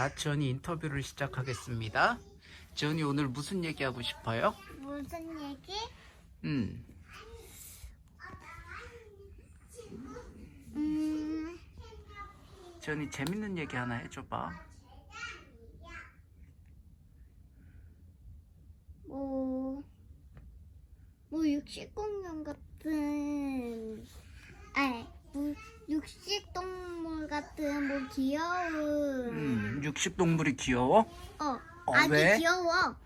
자, 지원이 인터뷰를 시작하겠습니다. 지원이 오늘 무슨 얘기하고 싶어요? 무슨 얘기? 음, 지원이 재밌는 얘기 하나 해줘봐. 육식공룡 같은, 육식동물 같은 귀여운. 육식동물이 귀여워? 아기 왜? 귀여워.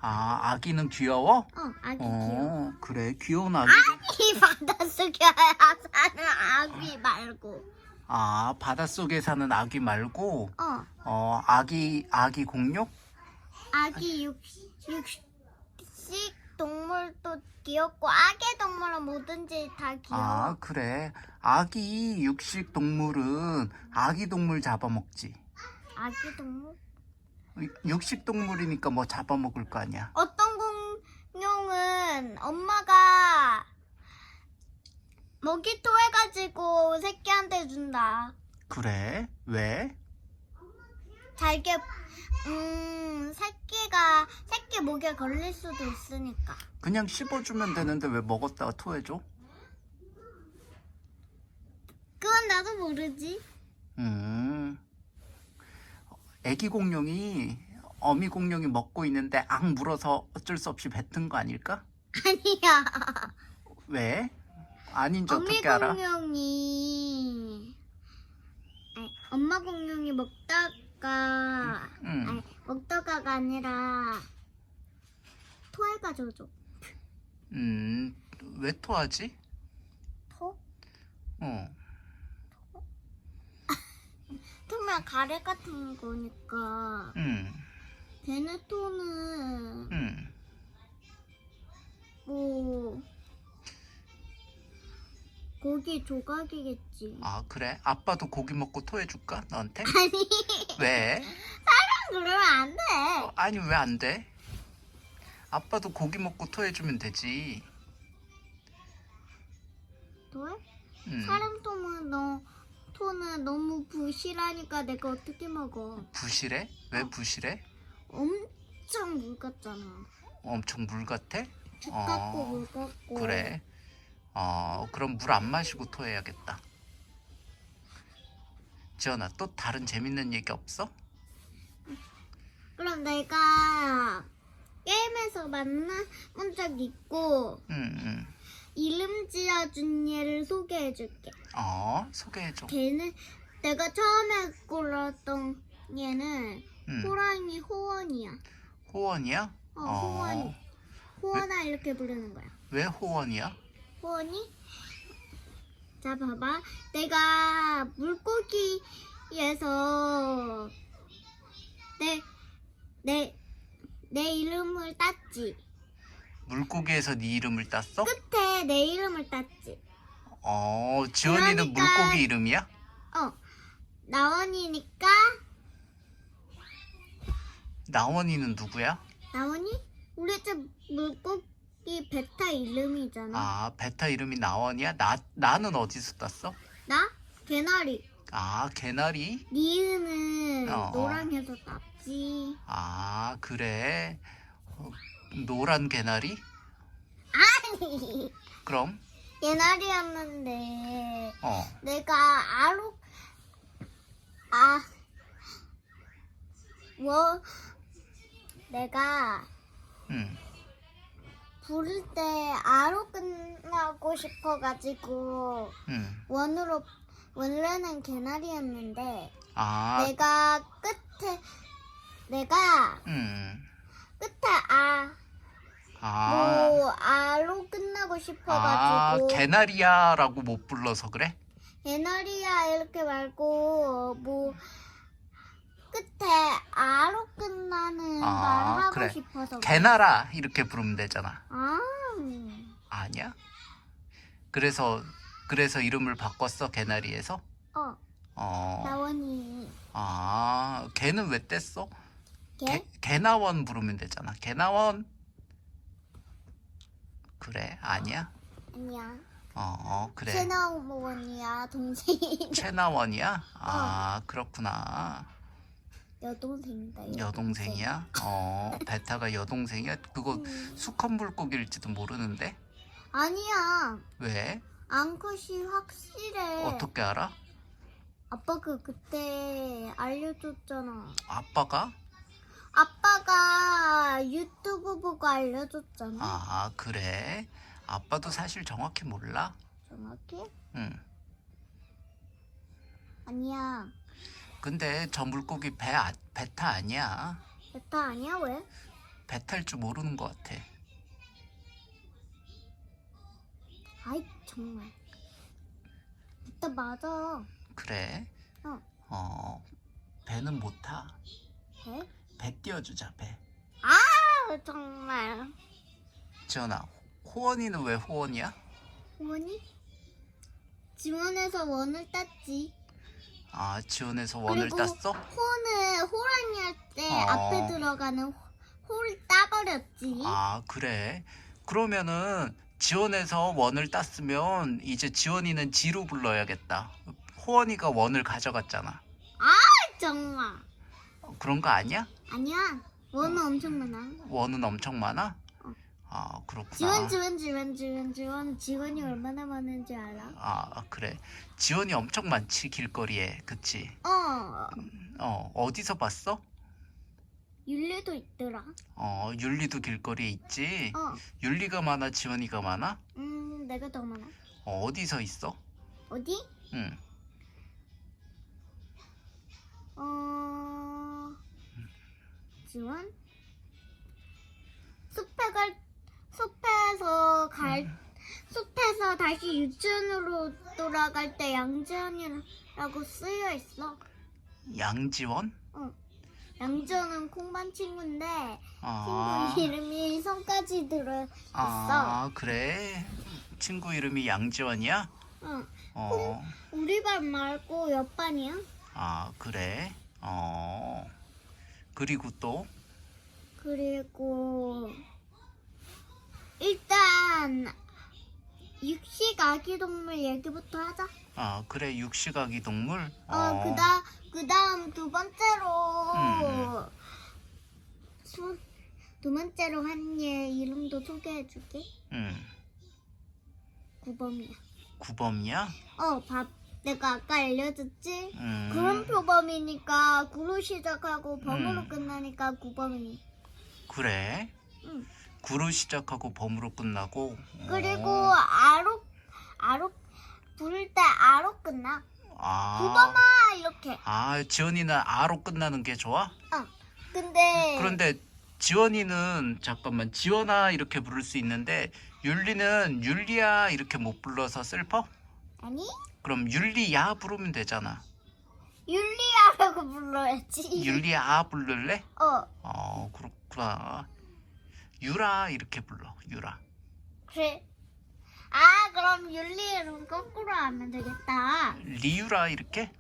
아, 아기는 귀여워? 아기 귀여워. 그래, 귀여운 아기. 아니, 바닷속에 사는 아기 말고. 아, 바닷속에 사는 아기 말고, 아기 공룡? 아기 육식 동물도 귀엽고 아기 동물은 뭐든지 다 귀여워. 아, 그래. 아기 육식 동물은 아기 동물 잡아먹지. 아기 동물? 육식 동물이니까 뭐 잡아먹을 거 아니야. 어떤 공룡은 엄마가 먹이토 해가지고 새끼한테 준다. 그래? 왜? 잘게 새끼 목에 걸릴 수도 있으니까. 그냥 씹어주면 되는데 왜 먹었다가 토해줘? 그건 나도 모르지. 애기 공룡이 어미 공룡이 먹고 있는데 악 물어서 어쩔 수 없이 뱉은 거 아닐까? 아니야. 왜? 아닌지 어미 어떻게 알아? 엄마 공룡이 먹다가 응. 먹다가가 아니라 토해가지고 줘. 왜 토하지? 토? 어. 토면 가래 같은 거니까. 걔네 토는 고기 조각이겠지. 아, 그래? 아빠도 고기 먹고 토해줄까? 너한테? 아니, 왜? 그러면 안 돼. 아니, 왜 안 돼? 아빠도 고기 먹고 토해주면 되지. 토해? 음. 사람 토는 너무 부실하니까 내가 어떻게 먹어? 부실해? 왜 부실해? 엄청 물 같잖아. 엄청 물 같아? 죽 같고 물 같고. 그래. 그럼 물 안 마시고 토해야겠다. 지연아, 또 다른 재밌는 얘기 없어? 그럼 내가 게임에서 만나본 적 있고 이름 지어준 얘를 소개해줄게. 소개해줘. 걔는 내가 처음에 골랐던 얘는 호랑이 호원이야. 호원이야? 호원이. 호원아 이렇게 부르는 거야. 왜 호원이야? 호원이? 자, 봐봐. 내가 물고기에서 내 이름을 땄지. 물고기에서 네 이름을 땄어? 끝에 내 이름을 땄지. 지원이는 그러니까- 물고기 이름이야? 나원이니까. 나원이는 누구야? 나원이? 우리 집 물고기 베타 이름이잖아. 아, 베타 이름이 나원이야? 나는 어디서 땄어? 나? 개나리. 아, 개나리? 니은은 어. 노랑해서 땄지. 아, 그래. 노란 개나리? 아니. 그럼? 개나리였는데 내가 내가 부를 때 아로 끝나고 싶어가지고 원래는 개나리였는데 내가 끝에 아로 끝나고 싶어가지고 개나리야라고 못 불러서 그래? 개나리야 이렇게 말고 끝에 아로 끝나는 말 하고 그래. 싶어서 개나라 이렇게 부르면 되잖아. 아, 아니야? 그래서 이름을 바꿨어, 개나리에서? 나원이. 걔는 왜 뗐어? 개? 개나원 부르면 되잖아. 개나원. 그래, 아니야? 아니야. 그래. 최나원이야 동생이. 최나원이야? 그렇구나. 여동생이다. 여동생이야? 베타가 여동생이야? 그거 수컷 물고기일지도 모르는데? 아니야. 왜? 암컷이 확실해. 어떻게 알아? 아빠가 그때 알려줬잖아. 아빠가? 아빠가 유튜브 보고 알려줬잖아. 아, 그래? 아빠도 사실 정확히 몰라? 정확히? 응. 아니야. 근데 저 물고기 베타 아니야. 베타 아니야? 왜? 베타일 줄 모르는 것 같아. 아이 정말. 베타 맞아. 그래? 어. 배는 못 타. 배? 배 띄워주자, 배. 아 정말. 지원아, 호원이는 왜 호원이야? 원이? 지원에서 원을 땄지. 아, 지원에서 원을 그리고 땄어? 호는 호랑이 할 때 어. 앞에 들어가는 호를 따버렸지. 아, 그래? 그러면은 지원에서 원을 땄으면 이제 지원이는 지로 불러야겠다. 호원이가 원을 가져갔잖아. 정말. 그런 거 아니야? 아니야. 원은 엄청 많아. 원은 엄청 많아? 어. 아, 그렇구나. 지원이 얼마나 많은지 알아? 아, 그래. 지원이 엄청 많지, 길거리에. 그치? 어디서 봤어? 윤리도 있더라. 율리도 길거리에 있지? 어. 율리가 많아, 지원이가 많아? 내가 더 많아. 어디서 있어? 어디? 응. 지원? 숲에서 다시 유치원으로 돌아갈 때 양지원이라고 쓰여 있어. 양지원? 양지원은 콩반 친구인데 아, 친구 이름이 성까지 들어 있어. 아, 그래? 친구 이름이 양지원이야? 응. 어, 우리 반 말고 옆 반이야. 아, 그래? 그리고 또? 그리고 일단 육식 아기 동물 얘기부터 하자. 아, 그래, 육식아기 동물? 그다음 두 번째로 두 번째로 한 얘 이름도 소개해줄게. 구범이야. 구범이야? 내가 아까 알려줬지? 음. 그런 표범이니까 구로 시작하고 범으로 끝나니까 구범이. 그래? 응. 구로 시작하고 범으로 끝나고? 그리고 아로 부를 때 아로 끝나. 아, 구범아 이렇게. 아, 지원이는 아로 끝나는 게 좋아? 근데 그런데 지원이는 잠깐만, 지원아 이렇게 부를 수 있는데 율리는 율리야 이렇게 못 불러서 슬퍼? 아니 그럼 율리야 부르면 되잖아. 율리아라고 불러야지. 율리야 부를래? 그렇구나. 유라 이렇게 불러. 유라. 그래. 그럼 율리를 거꾸로 하면 되겠다. 리유라 이렇게?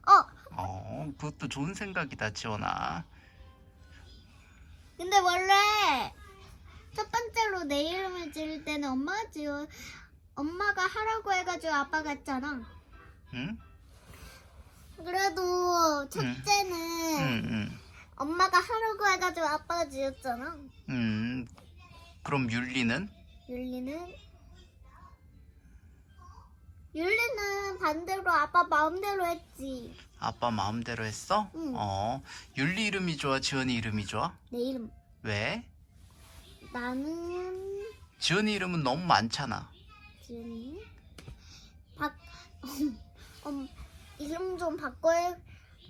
그것도 좋은 생각이다, 지원아. 근데 원래 첫 번째로 내 이름을 지을 때는 엄마가 하라고 해가지고 아빠가 했잖아. 응? 그래도 첫째는 엄마가 하라고 해가지고 아빠가 지었잖아. 그럼 율리는? 율리는 반대로 아빠 마음대로 했지. 아빠 마음대로 했어? 응. 율리 이름이 좋아, 지원이 이름이 좋아? 내 이름. 왜? 나는 지원이 이름은 너무 많잖아. 지은이 이름 좀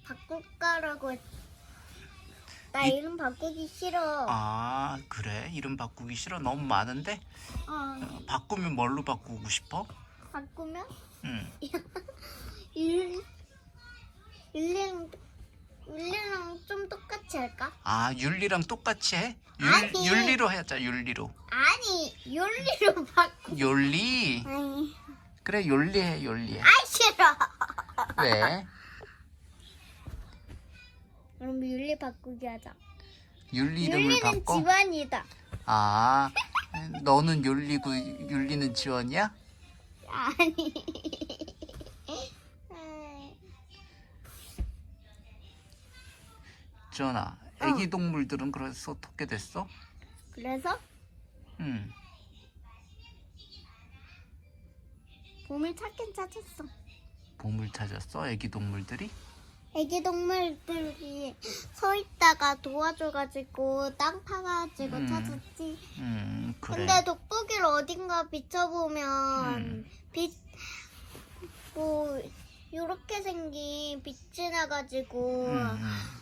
바꿀까라고 했. 나 이름 바꾸기 싫어. 아, 그래? 이름 바꾸기 싫어? 너무 많은데? 바꾸면 뭘로 바꾸고 싶어? 바꾸면 응. 율리랑 좀 똑같이 할까? 아, 율리랑 똑같이 해? 아니. 율리로 하자, 율리로. 아니 율리로 바꾸. 율리? 아니 그래, 율리해, 율리해. 싫어. 왜? 그럼 율리 바꾸기 하자. 율리 이름을 율리는 바꿔? 지원이다. 아, 너는 율리고 율리는 지원이야? 아니. 지원아, 애기 동물들은 그래서 어떻게 됐어? 그래서 응. 봄을 찾긴 찾았어. 봄을 찾았어? 애기 동물들이? 애기 동물들이 서 있다가 도와줘가지고 땅 파가지고 찾았지. 그래. 근데 돋보기를 어딘가 비춰보면 음. 뭐 요렇게 생긴 빛이 나가지고 음.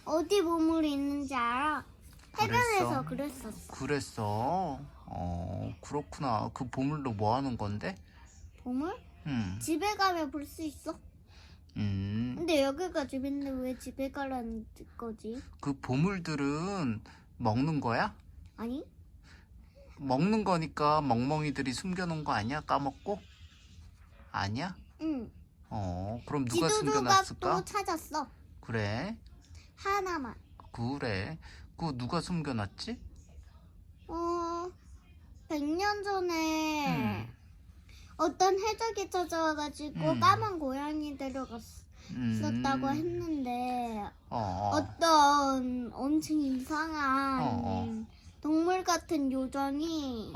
어디 보물이 있는지 알아? 해변에서 그랬어? 그랬었어. 그랬어. 그렇구나. 그 보물로 뭐 하는 건데? 보물? 음. 집에 가면 볼 수 있어. 근데 여기가 집인데 왜 집에 가라는 거지? 그 보물들은 먹는 거야? 아니? 먹는 거니까 멍멍이들이 숨겨놓은 거 아니야? 까먹고? 아니야? 응. 그럼 누가 지도도가 숨겨놨을까? 또 찾았어. 그래. 하나만. 그래. 그거 누가 숨겨놨지? 100년 전에 음. 어떤 해적이 찾아와가지고 까만 고양이 데려갔었다고 했는데 어떤 엄청 이상한 동물 같은 요정이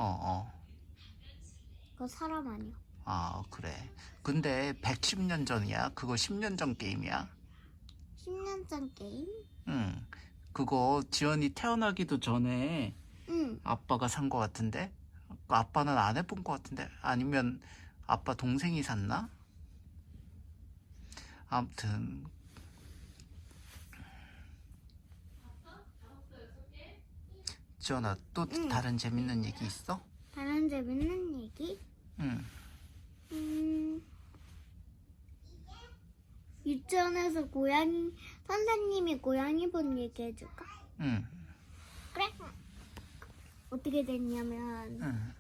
그 사람 아니야. 아, 그래. 근데 110년 전이야. 그거 10년 전 게임이야. 10년 전 게임? 응. 그거 지연이 태어나기도 전에 응. 아빠가 산 거 같은데? 아빠는 안 해본 거 같은데? 아니면 아빠 동생이 샀나? 아무튼 지연아, 또 다른 재밌는 얘기 있어? 다른 재밌는 얘기? 응. 유치원에서 선생님이 고양이 본 얘기 해줄까? 응. 그래? 어떻게 됐냐면, 응.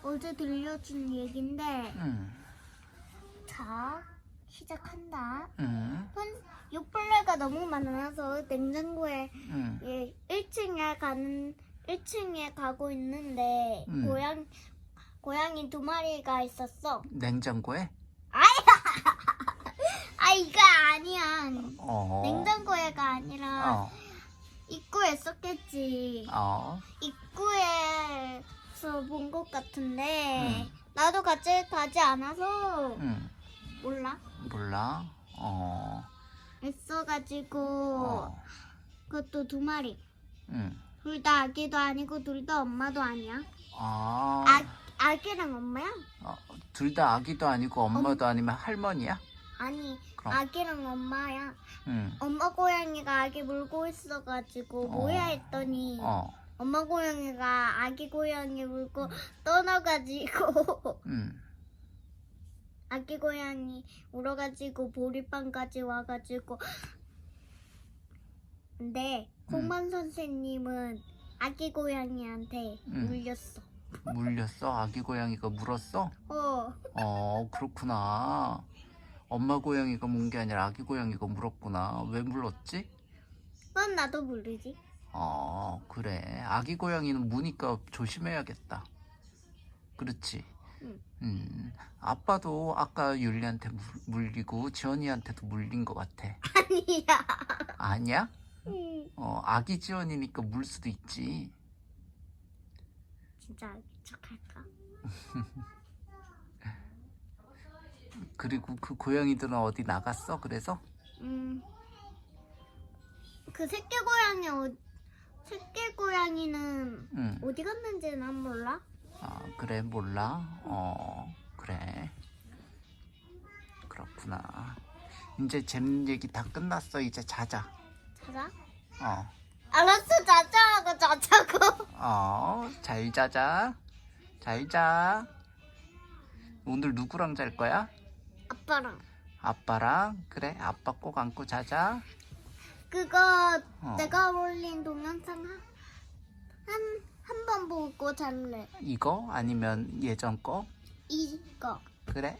어제 들려준 얘긴데, 응. 자, 시작한다. 응. 요플레가 너무 많아서 냉장고에 응. 1층에 가고 있는데, 고양이 2마리가 있었어. 냉장고에? 이거 아니야. 냉장고에가 아니라 입구에 썼겠지. 입구에서 본 것 같은데 나도 같이 가지 않아서 몰라. 몰라? 있어가지고 그것도 2마리. 응. 둘 다 아기도 아니고 둘 다 엄마도 아니야. 아기랑 엄마야? 둘 다 아기도 아니고 엄마도 아니면 할머니야? 아니, 그럼? 아기랑 엄마야. 응. 엄마 고양이가 아기 물고 있어가지고 뭐야 했더니 엄마 고양이가 아기 고양이 물고 떠나가지고 아기 고양이 울어가지고 보리빵까지 와가지고 근데 공만 선생님은 아기 고양이한테 물렸어. 물렸어? 아기 고양이가 물었어? 어. 그렇구나. 엄마 고양이가 문 게 아니라 아기 고양이가 물었구나. 왜 물었지? 그건 나도 모르지. 그래. 아기 고양이는 무니까 조심해야겠다. 그렇지? 아빠도 아까 율리한테 물리고 지연이한테도 물린 것 같아. 아니야. 아니야? 아기 지연이니까 물 수도 있지. 진짜 아기 척할까? 그리고 그 고양이들은 어디 나갔어? 그래서? 그 새끼 고양이는 어디 갔는지 난 몰라. 그래, 몰라? 그래. 그렇구나. 이제 재밌는 얘기 다 끝났어. 이제 자자. 자자? 알았어, 자자고. 잘 자자. 잘 자. 오늘 누구랑 잘 거야? 아빠랑. 아빠랑? 그래, 아빠 꼭 안고 자자. 그거 내가 올린 동영상 한 번 보고 잘래. 이거? 아니면 예전 거? 이거. 그래?